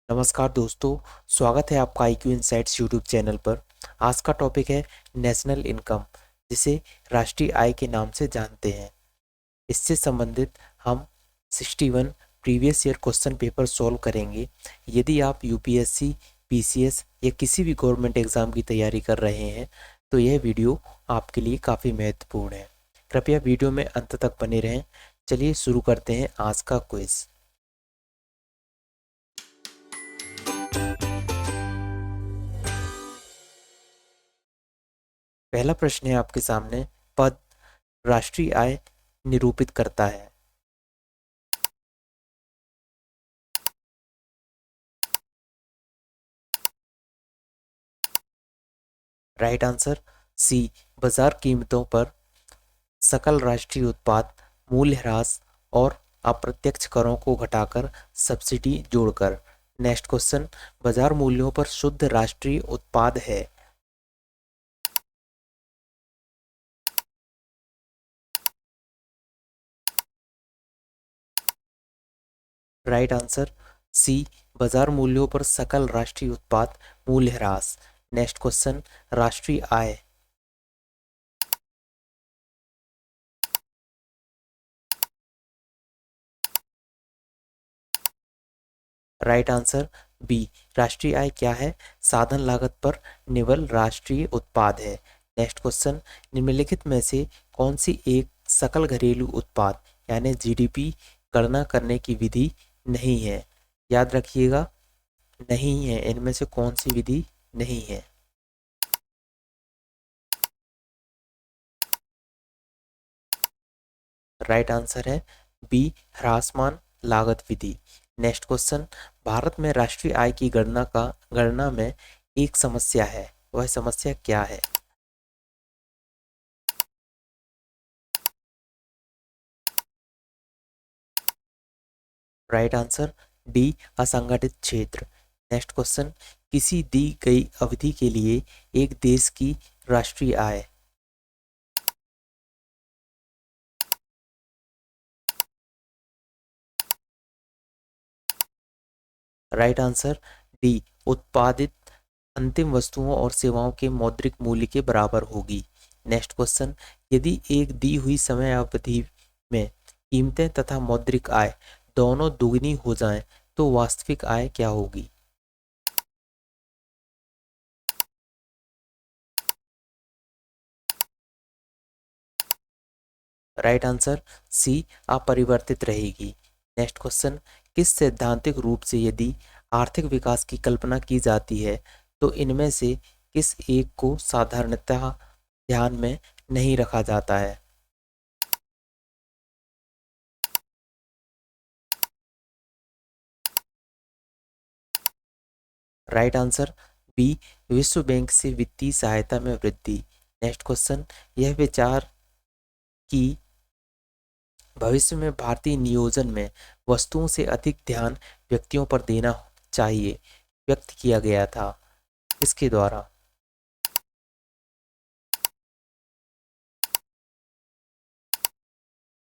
नमस्कार दोस्तों, स्वागत है आपका IQ इनसाइट्स यूट्यूब चैनल पर। आज का टॉपिक है नेशनल इनकम, जिसे राष्ट्रीय आय के नाम से जानते हैं। इससे संबंधित हम 61 previous year question paper solve करेंगे। यदि आप यूपीएससी, पीसीएस या किसी भी गवर्नमेंट एग्जाम की तैयारी कर रहे हैं तो यह वीडियो आपके लिए काफ़ी महत्वपूर्ण है। कृपया वीडियो में अंत तक बने रहें। चलिए शुरू करते हैं आज का क्विज। पहला प्रश्न है आपके सामने। पद राष्ट्रीय आय निरूपित करता है। राइट आंसर सी, बाजार कीमतों पर सकल राष्ट्रीय उत्पाद, मूल्यह्रास और अप्रत्यक्ष करों को घटाकर सब्सिडी जोड़कर। नेक्स्ट क्वेश्चन, बाजार मूल्यों पर शुद्ध राष्ट्रीय उत्पाद है। राइट आंसर सी, बाजार मूल्यों पर सकल राष्ट्रीय उत्पाद, मूल्यह्रास। नेक्स्ट क्वेश्चन, राष्ट्रीय आय। राइट आंसर बी, राष्ट्रीय आय क्या है? साधन लागत पर निवल राष्ट्रीय उत्पाद है। नेक्स्ट क्वेश्चन, निम्नलिखित में से कौन सी एक सकल घरेलू उत्पाद यानी जीडीपी गणना करने की विधि नहीं है? याद रखिएगा, नहीं है। इनमें से कौन सी विधि नहीं है? राइट आंसर है बी, ह्रासमान लागत विधि। नेक्स्ट क्वेश्चन, भारत में राष्ट्रीय आय की गणना में एक समस्या है, वह समस्या क्या है? राइट आंसर डी, असंगठित क्षेत्र। नेक्स्ट क्वेश्चन, किसी दी गई अवधि के लिए एक देश की राष्ट्रीय आय। राइट आंसर डी, उत्पादित अंतिम वस्तुओं और सेवाओं के मौद्रिक मूल्य के बराबर होगी। नेक्स्ट क्वेश्चन, यदि एक दी हुई समय अवधि में कीमतें तथा मौद्रिक आय दोनों दुगनी हो जाएं तो वास्तविक आय क्या होगी? राइट आंसर सी, अपरिवर्तित रहेगी। नेक्स्ट क्वेश्चन, किस सैद्धांतिक रूप से यदि आर्थिक विकास की कल्पना की जाती है तो इनमें से किस एक को साधारणतः ध्यान में नहीं रखा जाता है? राइट आंसर बी, विश्व बैंक से वित्तीय सहायता में वृद्धि। नेक्स्ट क्वेश्चन, यह विचार कि भविष्य में भारतीय नियोजन में वस्तुओं से अधिक ध्यान व्यक्तियों पर देना चाहिए व्यक्त किया गया था, किसके द्वारा?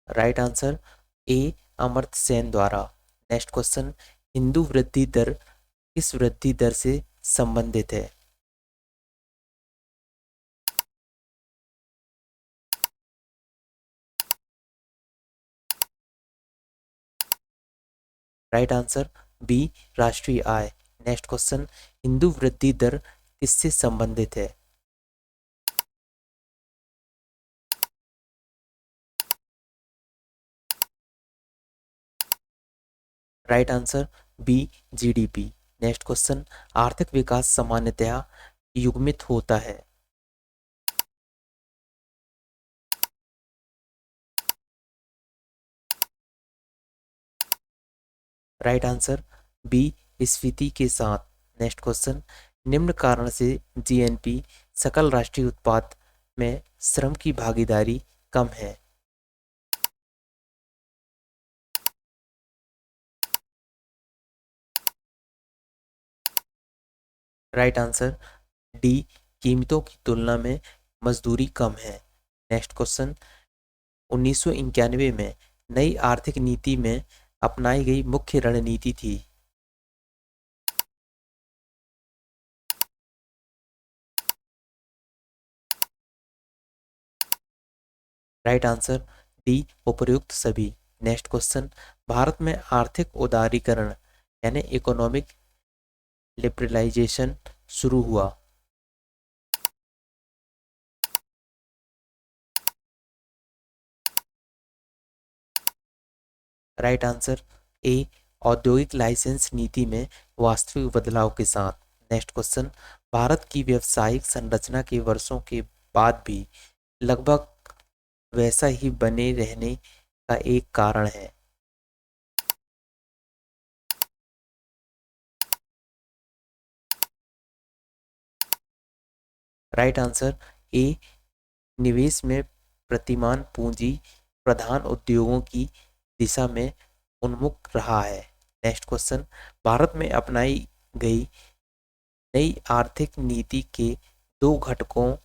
Right answer A, Amartya Sen द्वारा। नेक्स्ट क्वेश्चन, हिंदू वृद्धि दर किस वृद्धि दर से संबंधित है? राइट आंसर बी, राष्ट्रीय आय। नेक्स्ट क्वेश्चन, हिंदू वृद्धि दर किससे संबंधित है? Right answer B, GDP. Next question, आर्थिक विकास सामान्यतः युग्मित होता है। राइट आंसर बी, स्फीति के साथ। नेक्स्ट क्वेश्चन, निम्न कारण से जीएनपी सकल राष्ट्रीय उत्पाद में श्रम की भागीदारी कम है। राइट आंसर डी, कीमतों की तुलना में मजदूरी कम है। नेक्स्ट क्वेश्चन, 1991 में नई आर्थिक नीति में अपनाई गई मुख्य रणनीति थी। राइट आंसर डी, उपर्युक्त सभी। नेक्स्ट क्वेश्चन, भारत में आर्थिक उदारीकरण यानी इकोनॉमिक लिबरलाइजेशन शुरू हुआ। राइट आंसर ए, औद्योगिक लाइसेंस नीति में वास्तविक बदलाव के साथ। नेक्स्ट क्वेश्चन, भारत की व्यवसायिक संरचना के वर्षों के बाद भी लगभग वैसा ही बने रहने का एक कारण है। राइट आंसर ए, निवेश में प्रतिमान पूंजी प्रधान उद्योगों की दिशा में उन्मुख रहा है। नेक्स्ट क्वेश्चन, भारत में अपनाई गई नई आर्थिक नीति के दो घटकों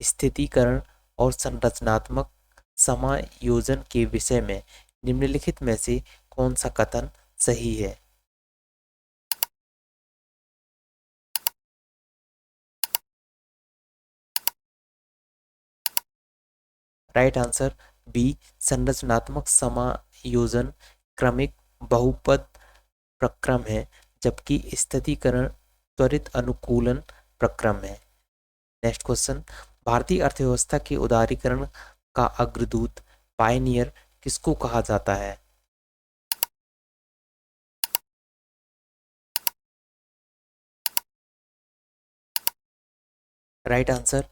स्थितीकरण और संरचनात्मक समायोजन के विषय में निम्नलिखित में से कौन सा कथन सही है। राइट आंसर बी, संरचनात्मक समायोजन क्रमिक बहुपद प्रक्रम है, जबकि स्थितीकरण त्वरित अनुकूलन प्रक्रम है। नेक्स्ट क्वेश्चन, भारतीय अर्थव्यवस्था के उदारीकरण का अग्रदूत पायनियर किसको कहा जाता है। Right answer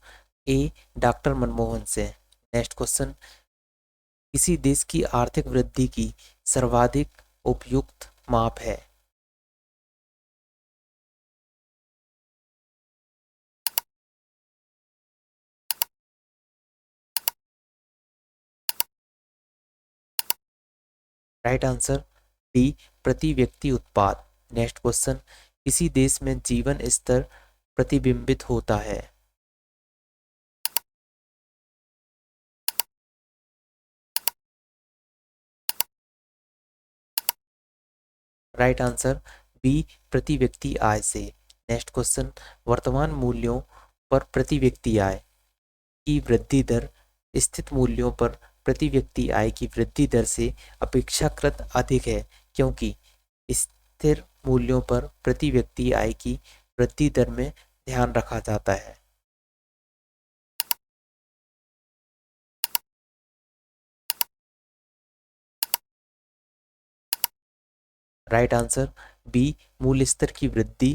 A, doctor Manmohan से। नेक्स्ट क्वेश्चन, किसी देश की आर्थिक वृद्धि की सर्वाधिक उपयुक्त माप है। राइट आंसर डी, प्रति व्यक्ति उत्पाद। नेक्स्ट क्वेश्चन, किसी देश में जीवन स्तर प्रतिबिंबित होता है। राइट आंसर बी, प्रति व्यक्ति आय से। नेक्स्ट क्वेश्चन, वर्तमान मूल्यों पर प्रति व्यक्ति आय की वृद्धि दर स्थित मूल्यों पर प्रति व्यक्ति आय की वृद्धि दर से अपेक्षाकृत अधिक है, क्योंकि स्थिर मूल्यों पर प्रति व्यक्ति आय की वृद्धि दर में ध्यान रखा जाता है। राइट आंसर बी, मूल्य स्तर की वृद्धि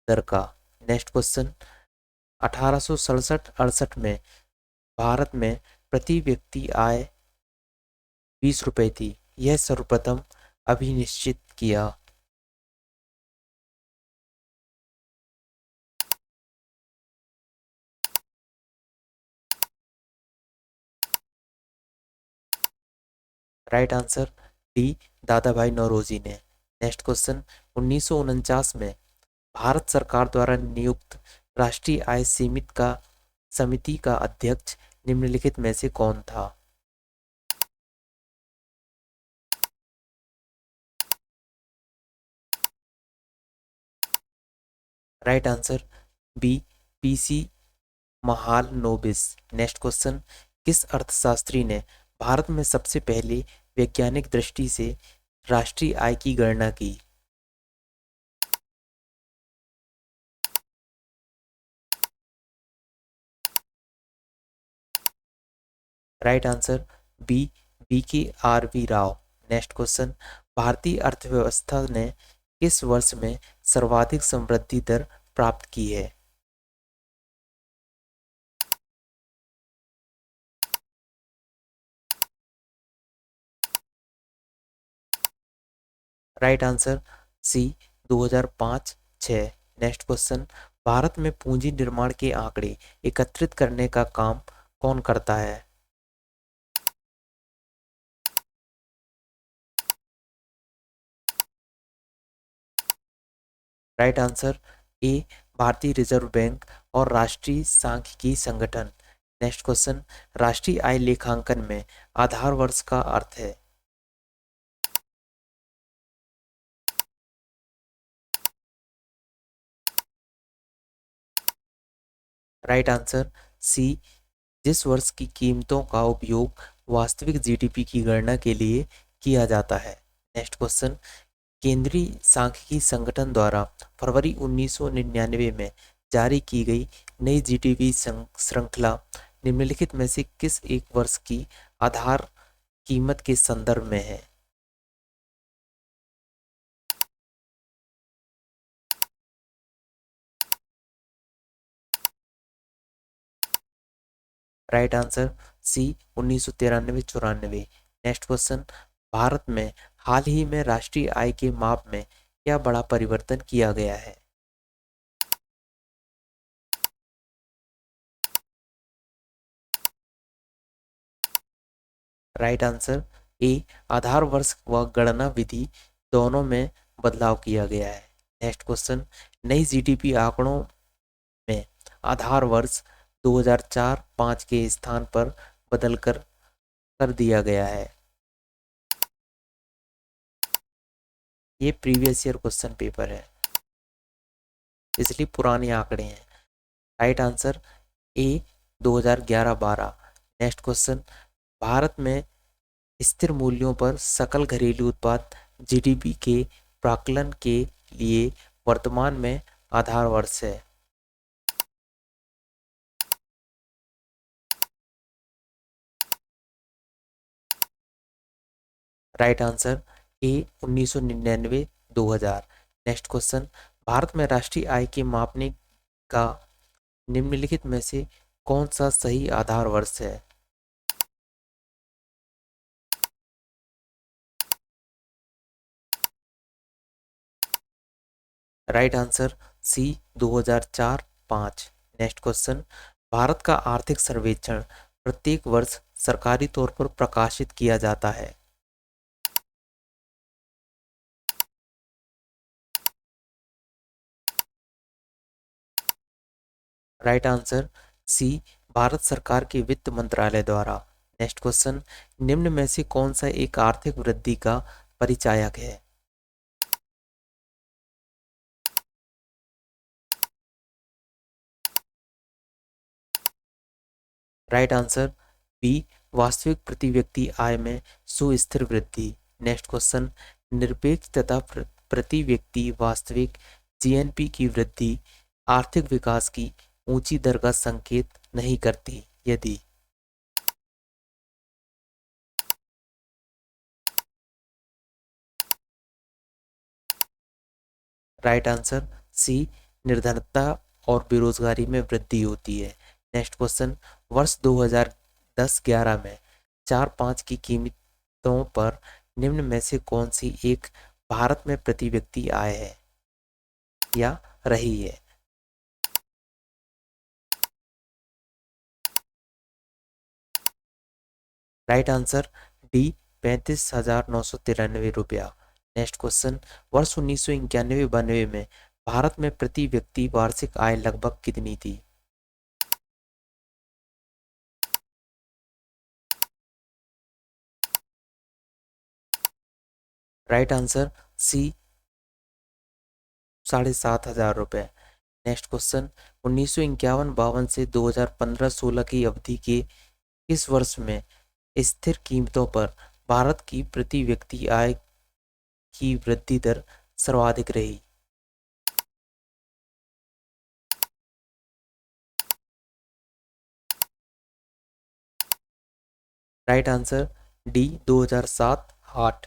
दर का। नेक्स्ट क्वेश्चन, 1867-68 में भारत में प्रति व्यक्ति आय 20 रुपए थी, यह सर्वप्रथम अभिनिश्चित किया। राइट आंसर डी, दादा भाई नौरोजी ने। नेक्स्ट क्वेश्चन, 1949 में भारत सरकार द्वारा नियुक्त राष्ट्रीय आय सीमित का समिति का अध्यक्ष निम्नलिखित में से कौन था। Right answer B, PC Mahalanobis. Next question, किस अर्थशास्त्री ने भारत में सबसे पहले वैज्ञानिक दृष्टि से राष्ट्रीय आय की गणना की। Right answer B, B K R V Rao. Next question, भारतीय अर्थव्यवस्था ने किस वर्ष में सर्वाधिक समृद्धि दर प्राप्त की है। Right answer C, 2005-06। Next question, Bharat में पूंजी निर्माण के आंकड़े एकत्रित करने का काम कौन करता है। राइट आंसर ए, भारतीय रिजर्व बैंक और राष्ट्रीय सांख्यिकी संगठन। नेक्स्ट क्वेश्चन, राष्ट्रीय आय लेखांकन में आधार वर्ष का अर्थ है। राइट आंसर सी, जिस वर्ष की कीमतों का उपयोग वास्तविक जीडीपी की गणना के लिए किया जाता है। नेक्स्ट क्वेश्चन, केंद्रीय सांख्यिकी संगठन द्वारा फरवरी 1999 में जारी की गई नई जीडीपी श्रृंखला निम्नलिखित में से किस एक वर्ष की आधार कीमत के संदर्भ में है? Right answer C 1993-94। Next question, Bharat में हाल ही में राष्ट्रीय आय के माप में क्या बड़ा परिवर्तन किया गया है? राइट आंसर ए, आधार वर्ष व गणना विधि दोनों में बदलाव किया गया है। नेक्स्ट क्वेश्चन, नई जीडीपी आंकड़ों में आधार वर्ष 2004-5 के स्थान पर बदल कर दिया गया है। ये प्रीवियस ईयर क्वेश्चन पेपर है, इसलिए पुराने आंकड़े हैं। राइट आंसर ए 2011-12। नेक्स्ट क्वेश्चन, भारत में स्थिर मूल्यों पर सकल घरेलू उत्पाद जीडीपी के प्राकलन के लिए वर्तमान में आधार वर्ष है। राइट आंसर ए 1999-2000। नेक्स्ट क्वेश्चन, भारत में राष्ट्रीय आय के मापने का निम्नलिखित में से कौन सा सही आधार वर्ष है? Right answer C 2004-5। Next question, Bharat का आर्थिक सर्वेक्षण प्रत्येक वर्ष सरकारी तौर पर प्रकाशित किया जाता है। राइट आंसर सी, भारत सरकार के वित्त मंत्रालय द्वारा। नेक्स्ट क्वेश्चन, निम्न में से कौन सा एक आर्थिक वृद्धि का परिचायक है? राइट आंसर बी, वास्तविक प्रति व्यक्ति आय में सुस्थिर वृद्धि। नेक्स्ट क्वेश्चन, निरपेक्ष तथा प्रति व्यक्ति वास्तविक जीएनपी की वृद्धि आर्थिक विकास की ऊंची दर का संकेत नहीं करती यदि? राइट आंसर सी, निर्धनता और बेरोजगारी में वृद्धि होती है। नेक्स्ट क्वेश्चन, वर्ष 2010-11 में 4-5 की कीमतों पर निम्न में से कौन सी एक भारत में प्रति व्यक्ति आय है या रही है? राइट आंसर डी, 35,993 रुपया। नेक्स्ट क्वेश्चन, वर्ष 1991-92 में भारत में प्रति व्यक्ति वार्षिक आय लगभग कितनी थी? राइट आंसर सी, 7,500 रुपये। नेक्स्ट क्वेश्चन, 1951-52 से 2015-16 की अवधि के इस वर्ष में स्थिर कीमतों पर भारत की प्रति व्यक्ति आय की वृद्धि दर सर्वाधिक रही? Right answer D, 2007-8।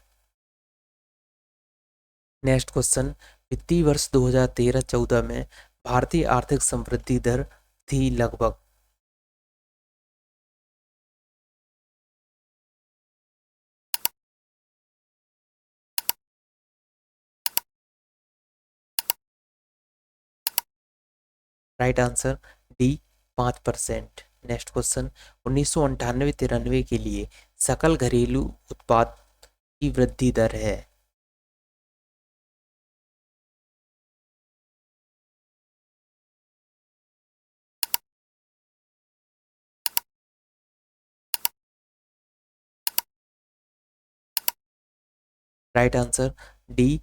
Next question, वित्तीय वर्ष 2013-14 में भारतीय आर्थिक समृद्धि दर थी लगभग? Right answer D, 5%। Next question, 1998-93 के लिए सकल घरेलू उत्पाद की वृद्धि दर है? Right answer D,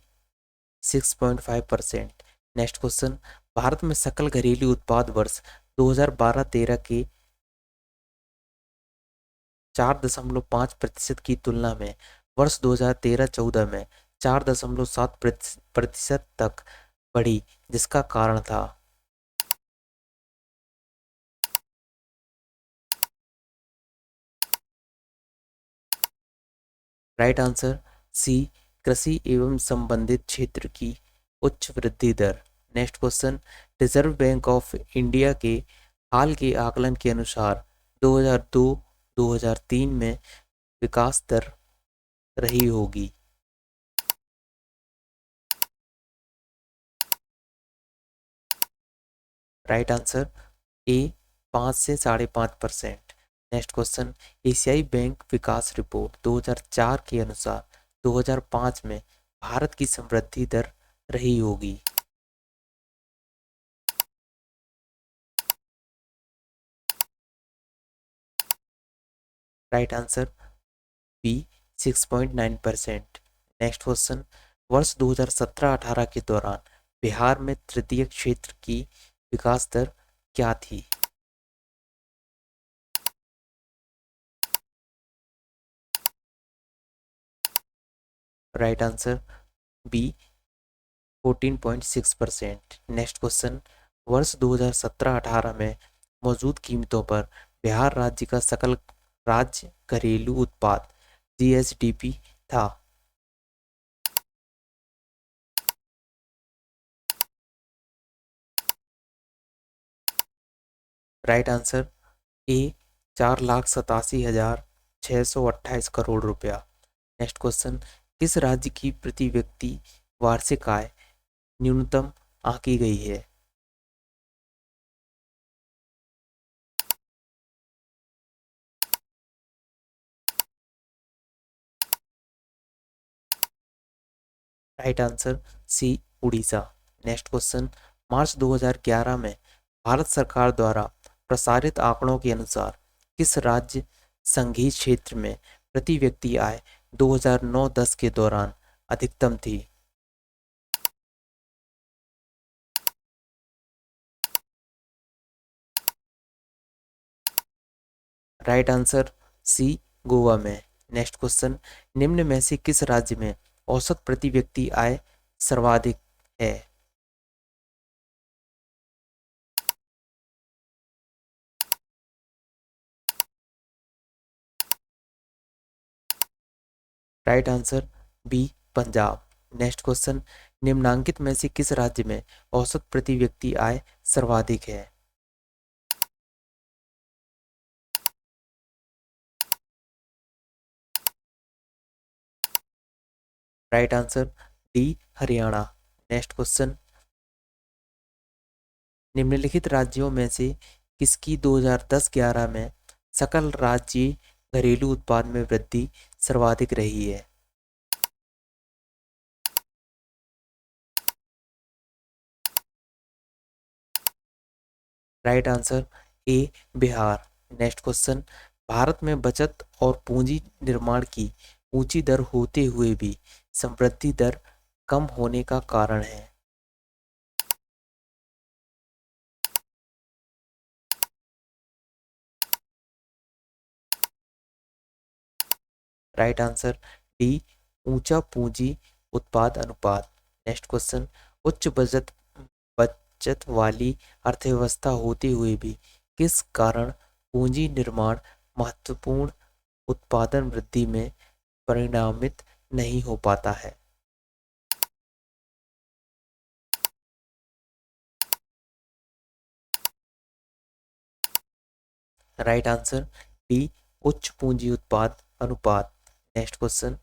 6.5%। Next question, Bharat में सकल घरेलू उत्पाद वर्ष 2012-13 के 4.5% की तुलना में वर्ष 2013-14 में 4.7% तक बढ़ी, जिसका कारण था राइट आंसर सी, कृषि एवं संबंधित क्षेत्र की उच्च वृद्धि दर। Next question, Reserve Bank of India के हाल के आकलन के अनुसार 2002-2003 में विकास दर रही होगी। राइट आंसर ए, 5 से 5.5%। नेक्स्ट क्वेश्चन, एशियाई बैंक विकास रिपोर्ट 2004 के अनुसार 2005 में भारत की समृद्धि दर रही होगी। Right answer B, 6.9%। Next question, वर्ष 2017-18 के दौरान बिहार में तृतीय क्षेत्र की विकास दर क्या थी। Right answer B, 14.6%। Next question, वर्ष 2017-18 में मौजूद कीमतों पर बिहार राज्य का सकल राज्य घरेलू उत्पाद जीएसडीपी था। राइट आंसर ए, 4,87,628 करोड़ रुपया। नेक्स्ट क्वेश्चन, किस राज्य की प्रति व्यक्ति वार्षिक आय न्यूनतम आंकी गई है। Right answer C, Orissa. Next question, मार्च 2011 में भारत सरकार द्वारा प्रसारित आंकड़ों के अनुसार किस राज्य संघीय क्षेत्र में प्रति व्यक्ति आय 2009-10 के दौरान अधिकतम थी। राइट आंसर सी, गोवा में। नेक्स्ट क्वेश्चन, निम्न में से किस राज्य में औसत प्रति व्यक्ति आय सर्वाधिक है। Right answer B, Punjab. Next question, निम्नांकित में से किस राज्य में औसत प्रति व्यक्ति आय सर्वाधिक है। Right answer D, Haryana. Next question, निम्नलिखित राज्यों में से किसकी 2010-11 में सकल राज्य घरेलू उत्पाद में वृद्धि सर्वाधिक रही है। राइट आंसर ए, बिहार। नेक्स्ट क्वेश्चन, भारत में बचत और पूंजी निर्माण की ऊंची दर होते हुए भी समृद्धि दर कम होने का कारण है। राइट आंसर डी, ऊंचा पूंजी उत्पाद अनुपात। नेक्स्ट क्वेश्चन, उच्च बचत बचत वाली अर्थव्यवस्था होते हुए भी किस कारण पूंजी निर्माण महत्वपूर्ण उत्पादन वृद्धि में परिणामित नहीं हो पाता है। राइट आंसर डी, उच्च पूंजी उत्पाद अनुपात। नेक्स्ट क्वेश्चन,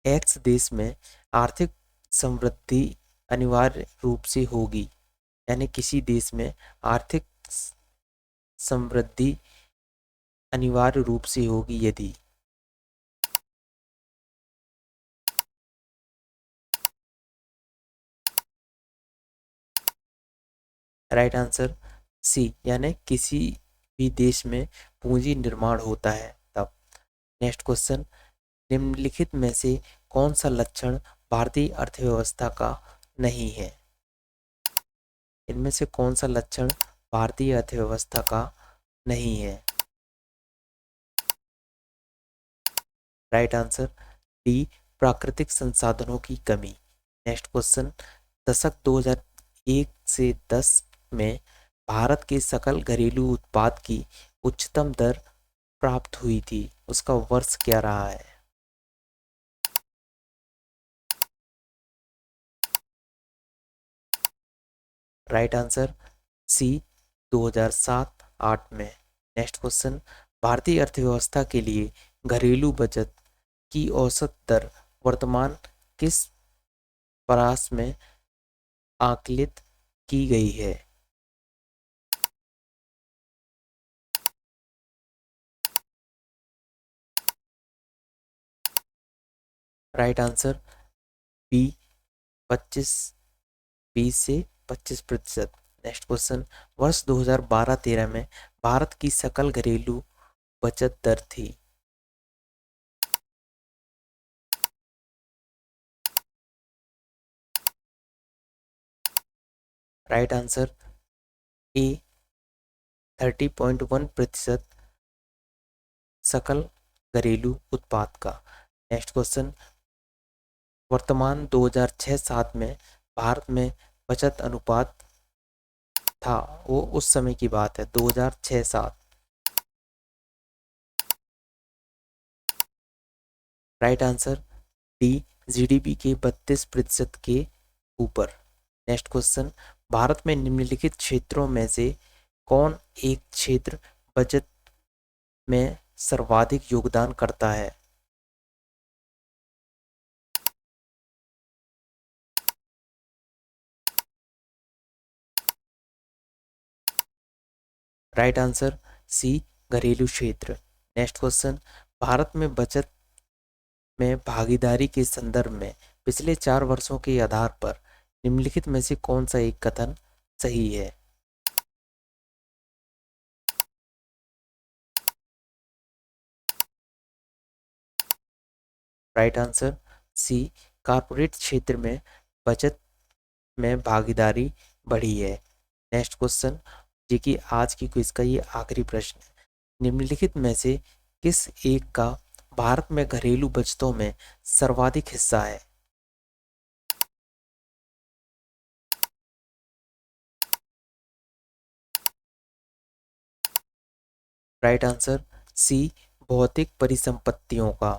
एक्स देश में आर्थिक समृद्धि अनिवार्य रूप से होगी, यानी किसी देश में आर्थिक समृद्धि अनिवार्य रूप से होगी यदि। राइट आंसर सी, यानी किसी भी देश में पूंजी निर्माण होता है तब। नेक्स्ट क्वेश्चन, निम्नलिखित में से कौन सा लक्षण भारतीय अर्थव्यवस्था का नहीं है। इनमें से कौन सा लक्षण भारतीय अर्थव्यवस्था का नहीं है। राइट आंसर डी, प्राकृतिक संसाधनों की कमी। नेक्स्ट क्वेश्चन, दशक 2001 से 10 में भारत के सकल घरेलू उत्पाद की उच्चतम दर प्राप्त हुई थी, उसका वर्ष क्या रहा है? राइट आंसर सी, 2007-8 में। नेक्स्ट क्वेश्चन, भारतीय अर्थव्यवस्था के लिए घरेलू बचत की औसत दर वर्तमान किस परास में आकलित की गई है? राइट आंसर बी, 20 से 25%। नेक्स्ट क्वेश्चन, वर्ष 2012-13 में भारत की सकल घरेलू बचत दर थी। राइट आंसर ए, 30.1% सकल घरेलू उत्पाद का। नेक्स्ट क्वेश्चन, वर्तमान 2006-7 में भारत में बचत अनुपात था, वो उस समय की बात है, 2006-7। राइट आंसर डी, जीडीपी के 32% के ऊपर। नेक्स्ट क्वेश्चन, भारत में निम्नलिखित क्षेत्रों में से कौन एक क्षेत्र बचत में सर्वाधिक योगदान करता है? राइट आंसर सी, घरेलू क्षेत्र। नेक्स्ट क्वेश्चन, भारत में बचत में भागीदारी के संदर्भ में पिछले 4 वर्षों के आधार पर निम्नलिखित में से कौन सा एक कथन सही है? राइट आंसर सी, कारपोरेट क्षेत्र में बचत में भागीदारी बढ़ी है। नेक्स्ट क्वेश्चन, जी की आज की क्विज का ये आखिरी प्रश्न है, निम्नलिखित में से किस एक का भारत में घरेलू बचतों में सर्वाधिक हिस्सा है? राइट आंसर सी, भौतिक परिसंपत्तियों का।